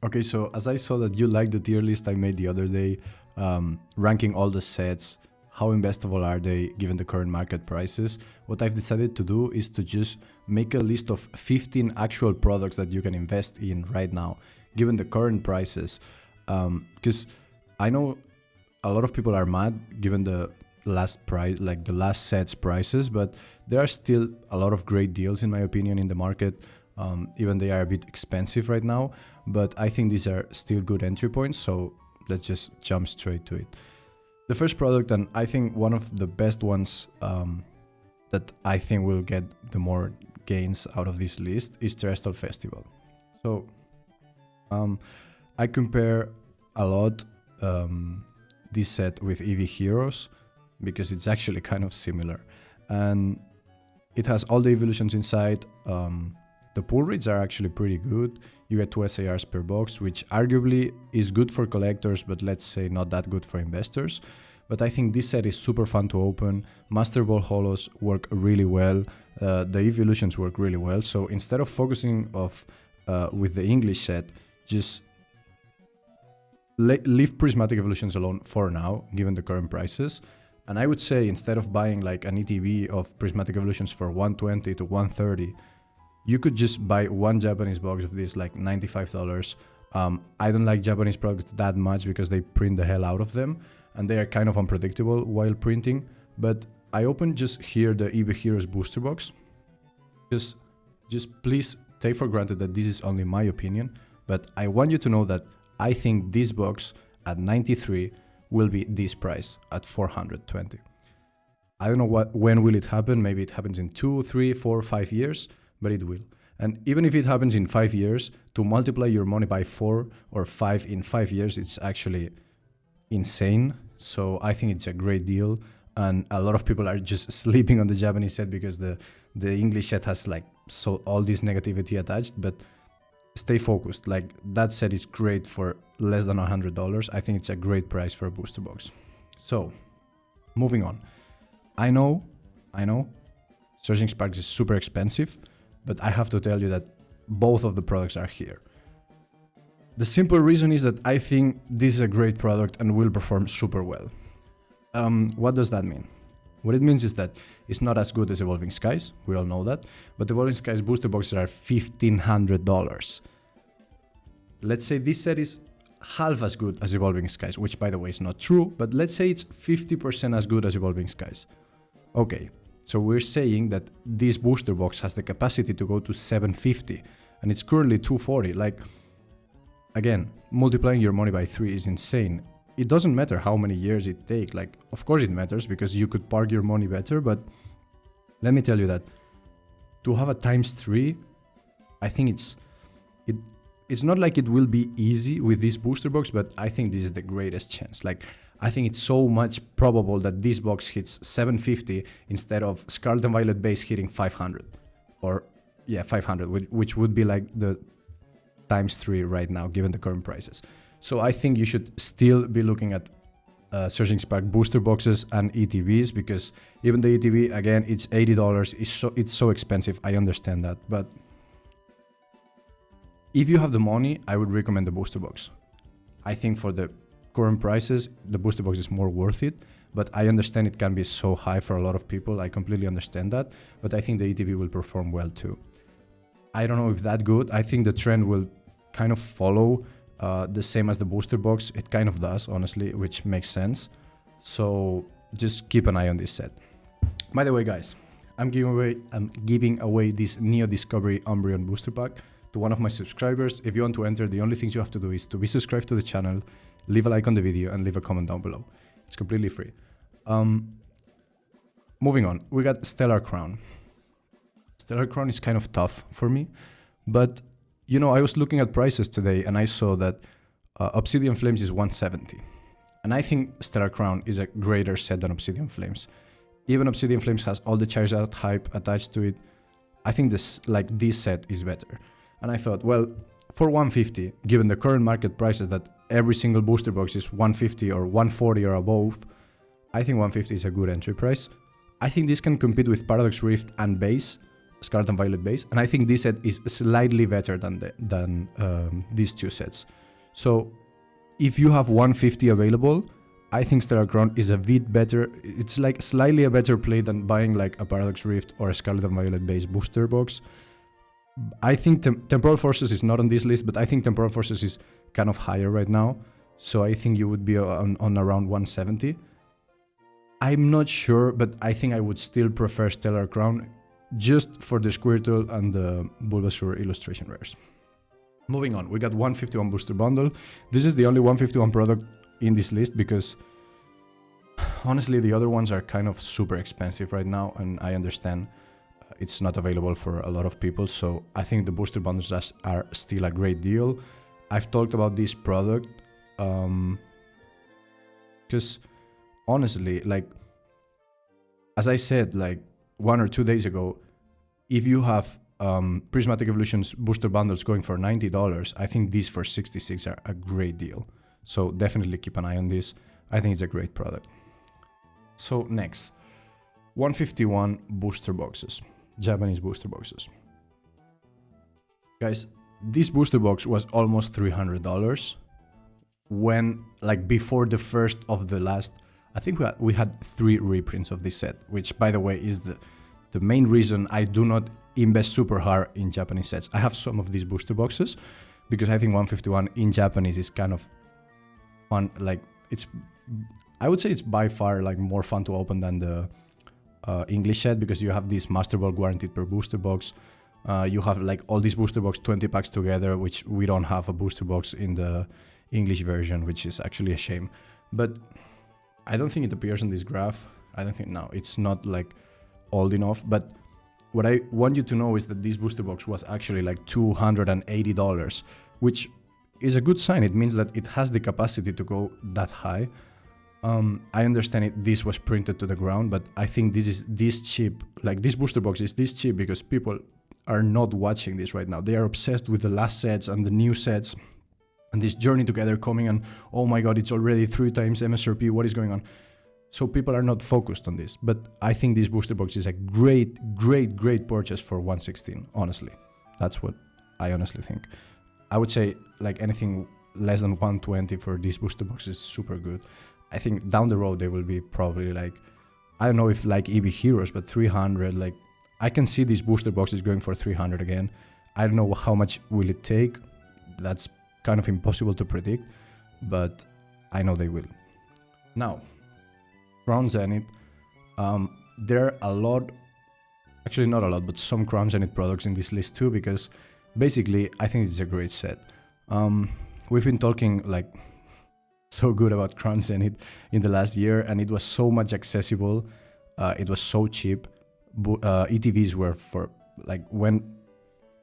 Okay, so as I saw that you liked the tier list I made the other day, ranking all the sets, how investable are they given the current market prices, what I've decided to do is to just make a list of 15 actual products that you can invest in right now, given the current prices. Because I know a lot of people are mad given the last price, like the last set's prices, but there are still a lot of great deals in my opinion in the market. Even they are a bit expensive right now, but I think these are still good entry points, so let's just jump straight to it. The first product, and I think one of the best ones that I think will get the more gains out of this list is Theal Festival. So I compare a lot this set with EV Heroes because it's actually kind of similar, and it has all the evolutions inside. The pull rates are actually pretty good. You get 2 SARs per box, which arguably is good for collectors, but let's say not that good for investors. But I think this set is super fun to open. Master Ball Holos work really well. The evolutions work really well. So instead of focusing with the English set, just leave Prismatic evolutions alone for now, given the current prices. And I would say instead of buying like an ETB of Prismatic evolutions for 120 to 130, you could just buy one Japanese box of this, like $95. I don't like Japanese products that much because they print the hell out of them and they are kind of unpredictable while printing. But I opened just here the EV Heroes booster box. Just please take for granted that this is only my opinion, but I want you to know that I think this box at 93 will be this price at 420. I don't know when will it happen. Maybe it happens in 2, 3, 4, 5 years. But it will. And even if it happens in 5 years, to multiply your money by 4 or 5 in 5 years, it's actually insane. So I think it's a great deal. And a lot of people are just sleeping on the Japanese set because the English set has like all this negativity attached. But stay focused. Like that set is great for less than $100. I think it's a great price for a booster box. So moving on. I know, Surging Sparks is super expensive. But I have to tell you that both of the products are here. The simple reason is that I think this is a great product and will perform super well. What does that mean? What it means is that it's not as good as Evolving Skies, we all know that, but Evolving Skies booster boxes are $1,500. Let's say this set is half as good as Evolving Skies, which by the way is not true, but let's say it's 50% as good as Evolving Skies. Okay. So we're saying that this booster box has the capacity to go to 750 and it's currently 240. Like, again, multiplying your money by 3 is insane. It doesn't matter how many years it takes. Like, of course it matters because you could park your money better, but let me tell you that to have a ×3, I think it's not like it will be easy with this booster box, but I think this is the greatest chance. Like, I think it's so much probable that this box hits 750 instead of Scarlet and Violet base hitting 500. Or, yeah, 500, which would be like the ×3 right now, given the current prices. So I think you should still be looking at Surging Spark booster boxes and ETBs, because even the ETB, again, it's $80. It's so expensive, I understand that. But if you have the money, I would recommend the booster box. I think for the current prices, the booster box is more worth it, but I understand it can be so high for a lot of people. I completely understand that, but I think the ETB will perform well too. I don't know if that good. I think the trend will kind of follow the same as the booster box. It kind of does, honestly, which makes sense. So just keep an eye on this set. By the way, guys, I'm giving away this Neo Discovery Umbreon booster pack to one of my subscribers. If you want to enter, the only things you have to do is to be subscribed to the channel, leave a like on the video, and leave a comment down below. It's completely free. Moving on, we got Stellar Crown. Stellar Crown is kind of tough for me, but you know, I was looking at prices today and I saw that Obsidian Flames is 170. And I think Stellar Crown is a greater set than Obsidian Flames. Even Obsidian Flames has all the Charizard hype attached to it. I think this set is better. And I thought, well, for 150, given the current market prices that every single booster box is 150 or 140 or above, I think 150 is a good entry price. I think this can compete with Paradox Rift and Base, Scarlet and Violet base, and I think this set is slightly better than these two sets. So if you have 150 available, I think Stellar Crown is a bit better. It's like slightly a better play than buying like a Paradox Rift or a Scarlet and Violet base booster box. I think Temporal Forces is not on this list, but I think Temporal Forces is kind of higher right now. So I think you would be on around 170. I'm not sure, but I think I would still prefer Stellar Crown just for the Squirtle and the Bulbasaur illustration rares. Moving on, we got 151 booster bundle. This is the only 151 product in this list because honestly the other ones are kind of super expensive right now, and I understand it's not available for a lot of people, so I think the booster bundles are still a great deal. I've talked about this product because honestly, like as I said like 1 or 2 days ago, if you have Prismatic Evolutions booster bundles going for $90, I think these for 66 are a great deal. So definitely keep an eye on this. I think it's a great product. So next, 151 booster boxes, Japanese booster boxes. Guys, this booster box was almost $300 when, like, before the first of the last, I think we had 3 reprints of this set, which by the way is the main reason I do not invest super hard in Japanese sets. I have some of these booster boxes because I think 151 in Japanese is kind of fun. Like I would say it's by far like more fun to open than the English set, because you have this Master Ball guaranteed per booster box. You have like all these booster box 20 packs together, which we don't have a booster box in the English version, which is actually a shame. But I don't think it appears on this graph. I don't think, no, it's not like old enough. But what I want you to know is that this booster box was actually like $280, which is a good sign. It means that it has the capacity to go that high. I understand it. This was printed to the ground, but I think this is this cheap. Like this booster box is this cheap because people are not watching this right now. They are obsessed with the last sets and the new sets and this journey together coming, and oh my god, it's already 3 times MSRP. What is going on? So people are not focused on this. But I think this booster box is a great purchase for 116. Honestly, that's what I honestly think. I would say like anything less than 120 for this booster box is super good. I think down the road they will be probably like, I don't know if like EV Heroes, but 300. Like I can see these booster boxes going for 300 again. I don't know how much will it take. That's kind of impossible to predict, but I know they will. Now, Crown Zenith. There are a lot, actually not a lot, but some Crown Zenith products in this list too, because basically I think it's a great set. We've been talking like so good about Crown Zenith in the last year, and it was so much accessible. It was so cheap. ETVs were for like when,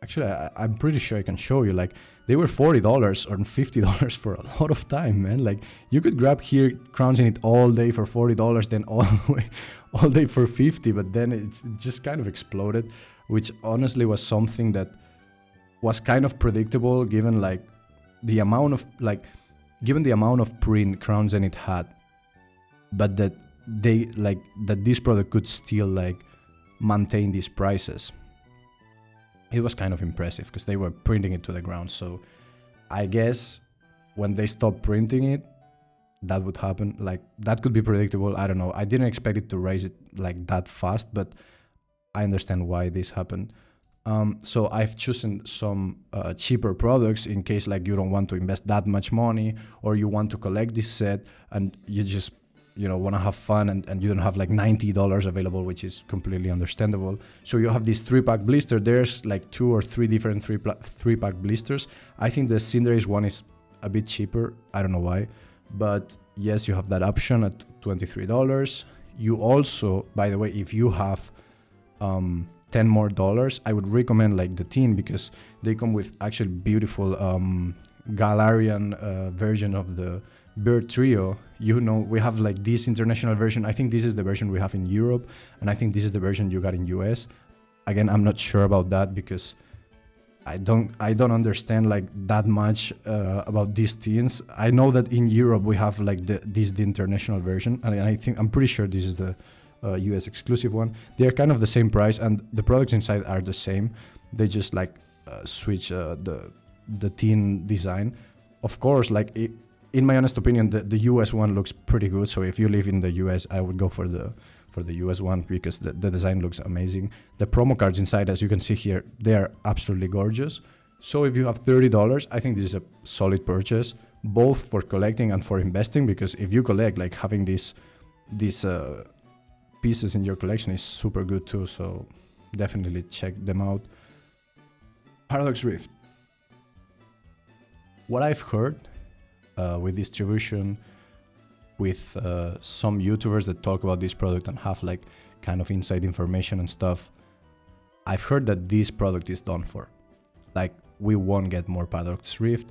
actually I'm pretty sure I can show you, like they were $40 or $50 for a lot of time, man. Like you could grab here Crown Zenith all day for $40, then all day for 50, but then it just kind of exploded, which honestly was something that was kind of predictable given like the amount of given the amount of print Crown Zenith had, but that they like that this product could still like maintain these prices. It was kind of impressive because they were printing it to the ground. So I guess when they stopped printing it, that would happen. Like that could be predictable. I don't know. I didn't expect it to raise it like that fast, but I understand why this happened. So I've chosen some cheaper products in case like you don't want to invest that much money, or you want to collect this set and you just, you know, want to have fun and you don't have like $90 available, which is completely understandable. So you have this 3-pack blister. There's like 2 or 3 different 3-pack blisters. I think the Cinderace one is a bit cheaper. I don't know why, but yes, you have that option at $23. You also, by the way, if you have $10 more, I would recommend like the Teen, because they come with actually beautiful Galarian version of the Bird Trio. You know, we have like this international version. I think this is the version we have in Europe, and I think this is the version you got in US. Again, I'm not sure about that because I don't understand like that much about these teens. I know that in Europe we have like the international version, and I'm pretty sure this is the US exclusive one. They're kind of the same price, and the products inside are the same. They just like switch the tin design. Of course, like in my honest opinion, the US one looks pretty good. So if you live in the US, I would go for the US one because the design looks amazing. The promo cards inside, as you can see here, they are absolutely gorgeous. So if you have $30, I think this is a solid purchase, both for collecting and for investing, because if you collect, like having these pieces in your collection is super good too. So definitely check them out. Paradox Rift. What I've heard with distribution, with some YouTubers that talk about this product and have like kind of inside information and stuff, I've heard that this product is done for. Like, we won't get more Paradox Rift.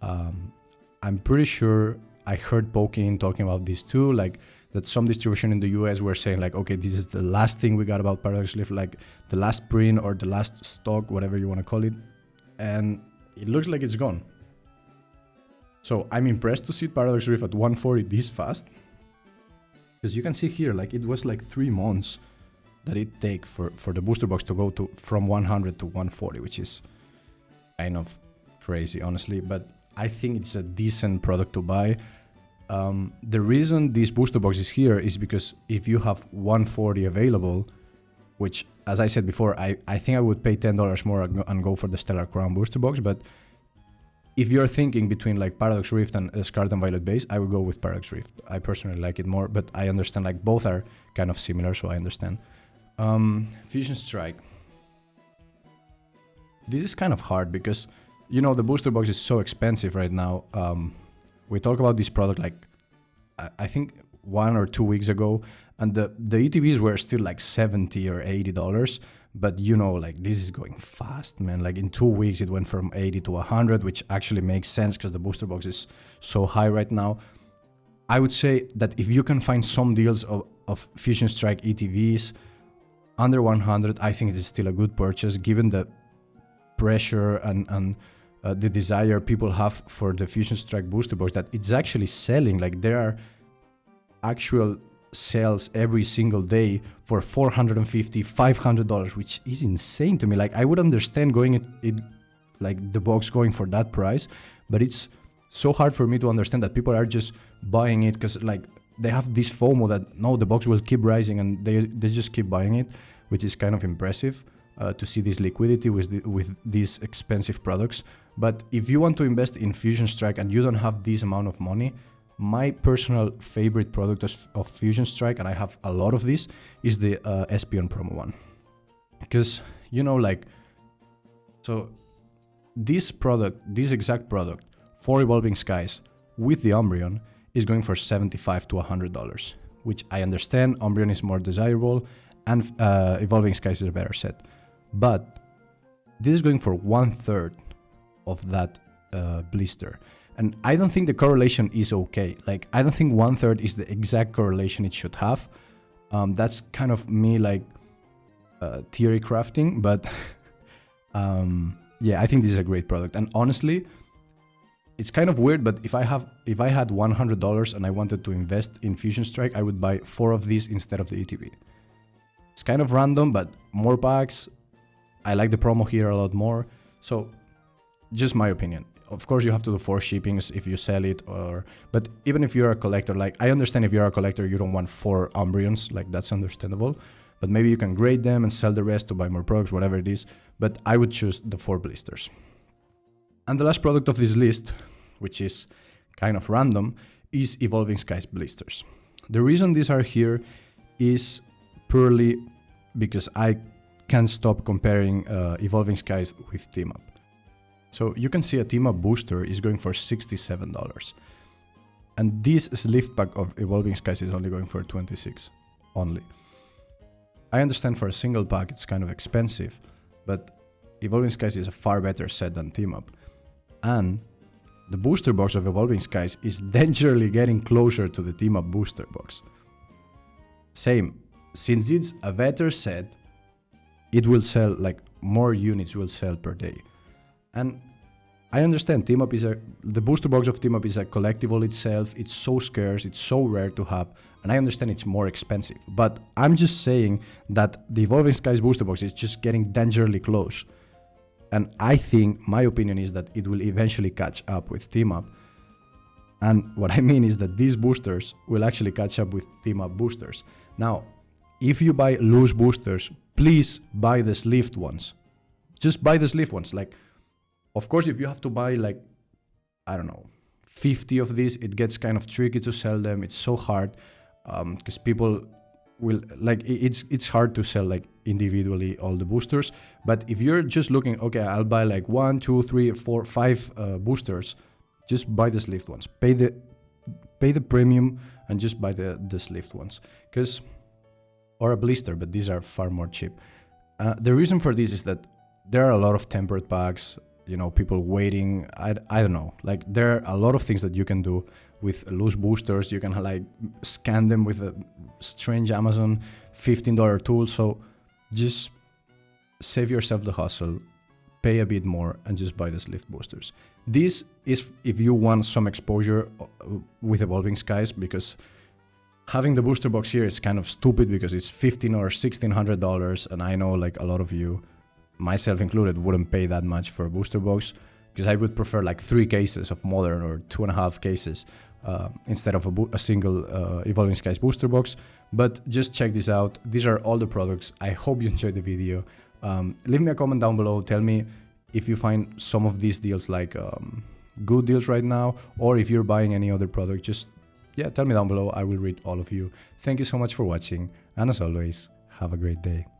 I'm pretty sure I heard Pokein talking about this too, like that some distribution in the US were saying like, okay, this is the last thing we got about Paradox Rift, like the last print or the last stock, whatever you want to call it. And it looks like it's gone. So I'm impressed to see Paradox Rift at 140 this fast. Because you can see here, like it was like 3 months that it take for the booster box to go from 100 to 140, which is kind of crazy, honestly, but I think it's a decent product to buy. The reason this booster box is here is because if you have 140 available, which, as I said before, I think I would pay $10 more and go for the Stellar Crown booster box, but if you're thinking between like Paradox Rift and Scarlet and Violet base, I would go with Paradox Rift. I personally like it more, but I understand like both are kind of similar, so I understand. Fusion Strike. This is kind of hard because, you know, the booster box is so expensive right now. We talked about this product like, I think 1 or 2 weeks ago, and the ETBs were still like $70 or $80. But you know, like this is going fast, man. Like in 2 weeks, it went from 80 to 100, which actually makes sense because the booster box is so high right now. I would say that if you can find some deals of Fusion Strike ETVs under 100, I think it is still a good purchase given the pressure and the desire people have for the Fusion Strike booster box, that it's actually selling. Like there are actual sales every single day for $450, $500, which is insane to me. Like I would understand going it like the box going for that price, but it's so hard for me to understand that people are just buying it because like they have this FOMO that no, the box will keep rising, and they just keep buying it, which is kind of impressive. To see this liquidity with these expensive products. But if you want to invest in Fusion Strike and you don't have this amount of money, my personal favorite product of Fusion Strike, and I have a lot of this, is the Espion promo one. Because, you know, like, so this product, this exact product for Evolving Skies with the Umbreon is going for $75 to $100, which I understand Umbreon is more desirable and Evolving Skies is a better set. But this is going for 1/3 of that blister. And I don't think the correlation is okay. Like, I don't think 1/3 is the exact correlation it should have. That's kind of me like theory crafting, but yeah, I think this is a great product. And honestly, it's kind of weird, but if I had $100 and I wanted to invest in Fusion Strike, I would buy 4 of these instead of the ETB. It's kind of random, but more packs. I like the promo here a lot more. So just my opinion. Of course, you have to do 4 shippings if you sell it, but even if you're a collector, like I understand if you're a collector, you don't want 4 Umbreons, like that's understandable. But maybe you can grade them and sell the rest to buy more products, whatever it is. But I would choose the 4 blisters. And the last product of this list, which is kind of random, is Evolving Skies blisters. The reason these are here is purely because I can't stop comparing Evolving Skies with Team Up. So you can see a Team Up booster is going for $67. And this sleeve pack of Evolving Skies is only going for $26 only. I understand for a single pack it's kind of expensive, but Evolving Skies is a far better set than Team Up. And the booster box of Evolving Skies is dangerously getting closer to the Team Up booster box. Same, since it's a better set, it will sell, like more units will sell per day. And I understand the booster box of Team Up is a collectible itself. It's so scarce, it's so rare to have, and I understand it's more expensive. But I'm just saying that the Evolving Skies booster box is just getting dangerously close. And I think, my opinion is that it will eventually catch up with Team Up. And what I mean is that these boosters will actually catch up with Team Up boosters. Now, if you buy loose boosters, please buy the sleeved ones. Just buy the sleeved ones. Like, of course, if you have to buy like, I don't know, 50 of these, it gets kind of tricky to sell them. It's so hard because people will like, it's hard to sell like individually all the boosters. But if you're just looking, okay, I'll buy like 1, 2, 3, 4, 5 boosters, just buy the sleeved ones. Pay the premium and just buy the sleeved ones. Or a blister, but these are far more cheap. The reason for this is that there are a lot of tempered packs, you know, people waiting. I don't know, like there are a lot of things that you can do with loose boosters. You can like scan them with a strange Amazon $15 tool. So just save yourself the hustle, pay a bit more, and just buy the sleeved boosters. This is if you want some exposure with Evolving Skies, because having the booster box here is kind of stupid because it's $1,500 or $1,600, and I know like a lot of you, myself included, wouldn't pay that much for a booster box, because I would prefer like 3 cases of Modern or 2.5 cases instead of a single Evolving Skies booster box. But just check this out. These are all the products. I hope you enjoyed the video. Leave me a comment down below. Tell me if you find some of these deals like good deals right now, or if you're buying any other product. Just tell me down below. I will read all of you. Thank you so much for watching, and as always, have a great day.